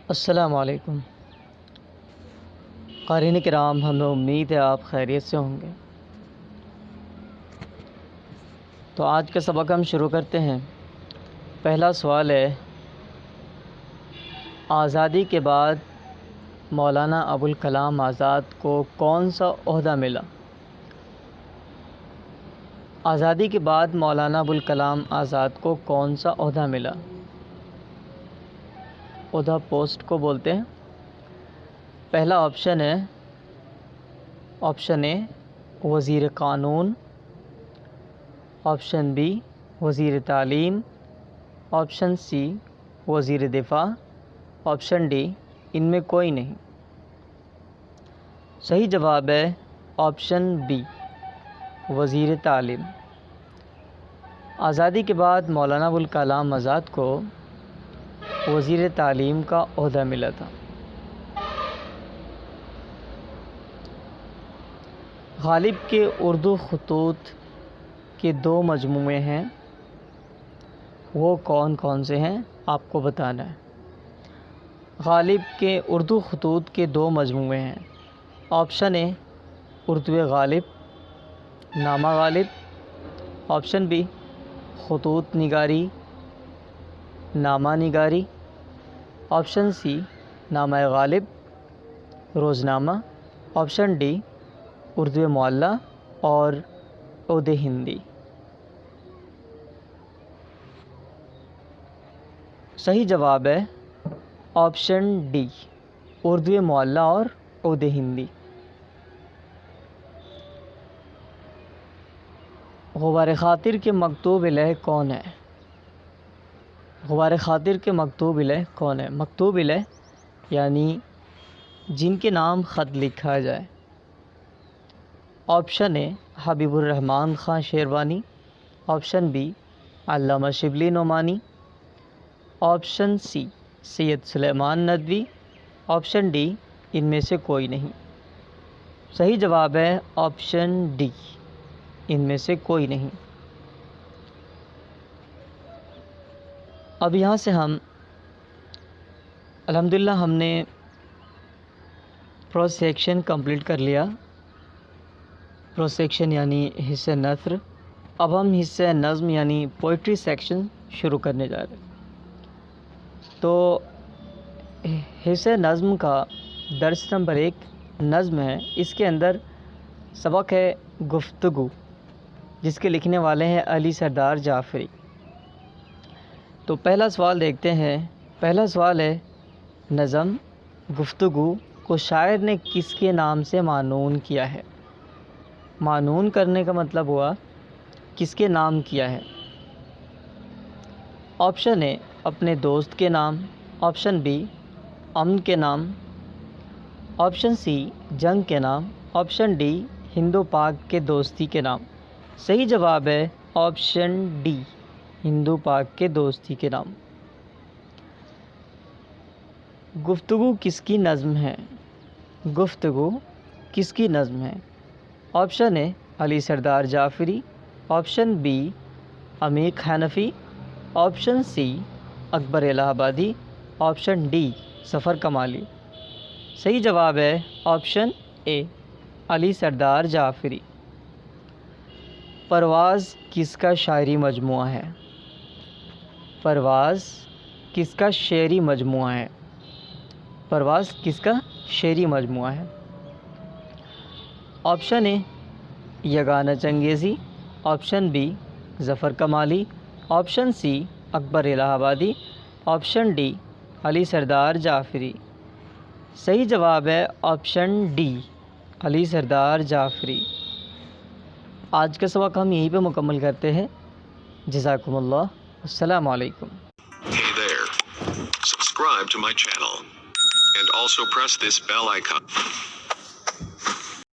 السلام علیکم قارئین کرام، ہمیں امید ہے آپ خیریت سے ہوں گے۔ تو آج کا سبق ہم شروع کرتے ہیں۔ پہلا سوال ہے، آزادی کے بعد مولانا ابوالکلام آزاد کو کون سا عہدہ ملا؟ آزادی کے بعد مولانا ابوالکلام آزاد کو کون سا عہدہ ملا؟ عہدہ پوسٹ کو بولتے ہیں۔ پہلا آپشن ہے، آپشن اے وزیر قانون، آپشن بی وزیر تعلیم، آپشن سی وزیر دفاع، آپشن ڈی ان میں کوئی نہیں۔ صحیح جواب ہے آپشن بی وزیر تعلیم۔ آزادی کے بعد مولانا ابوالکلام آزاد کو وزیر تعلیم کا عہدہ ملا تھا۔ غالب کے اردو خطوط کے 2 مجموعے ہیں، وہ کون کون سے ہیں آپ کو بتانا ہے۔ غالب کے اردو خطوط کے 2 مجموعے ہیں۔ آپشن اے اردو غالب، نامہ غالب، آپشن بی خطوط نگاری، نامہ نگاری، آپشن سی نامہ غالب، روزنامہ، آپشن ڈی اردو معلی اور عود ہندی۔ صحیح جواب ہے آپشن ڈی اردو معلی اور عود ہندی۔ غبار خاطر کے مکتوب الیہ کون ہے؟ غبار خاطر کے مکتوب الیہ کون ہے؟ مکتوب الیہ یعنی جن کے نام خط لکھا جائے۔ آپشن اے حبیب الرحمن خان شیروانی، آپشن بی علامہ Shibli Nomani, option C Syed Sulaiman Nadvi, option D ان میں سے کوئی نہیں۔ صحیح جواب ہے آپشن ڈی ان میں سے کوئی نہیں۔ اب یہاں سے ہم الحمدللہ ہم نے پرو سیکشن کمپلیٹ کر لیا۔ پرو سیکشن یعنی حصہ نثر۔ اب ہم حصہ نظم یعنی پوئٹری سیکشن شروع کرنے جا رہے ہیں۔ تو حصہ نظم کا درس نمبر 1 نظم ہے۔ اس کے اندر سبق ہے گفتگو، جس کے لکھنے والے ہیں علی سردار جعفری۔ تو پہلا سوال دیکھتے ہیں۔ پہلا سوال ہے، نظم گفتگو کو شاعر نے کس کے نام سے معنون کیا ہے؟ معنون کرنے کا مطلب ہوا کس کے نام کیا ہے۔ آپشن اے اپنے دوست کے نام، آپشن بی امن کے نام، آپشن سی جنگ کے نام، آپشن ڈی ہند و پاک کے دوستی کے نام۔ صحیح جواب ہے آپشن ڈی ہند و پاک کے دوستی کے نام۔ گفتگو کس کی نظم ہے؟ گفتگو کس کی نظم ہے؟ آپشن اے علی سردار جعفری، آپشن بی عمیق حنفی، آپشن سی اکبر الہ آبادی، آپشن ڈی ظفر کمالی۔ صحیح جواب ہے آپشن اے علی سردار جعفری۔ پرواز کس کا شاعری مجموعہ ہے؟ پرواز کس کا شعری مجموعہ ہے؟ پرواز کس کا شعری مجموعہ ہے؟ آپشن اے یگانہ چنگیزی، آپشن بی ظفر کمالی، آپشن سی اکبر الہ آبادی، آپشن ڈی علی سردار جعفری۔ صحیح جواب ہے آپشن ڈی علی سردار جعفری۔ آج کا سبق ہم یہیں پہ مکمل کرتے ہیں۔ جزاکم اللہ۔ السلام علیکم۔ Hey there. Subscribe to my channel and also press this bell icon.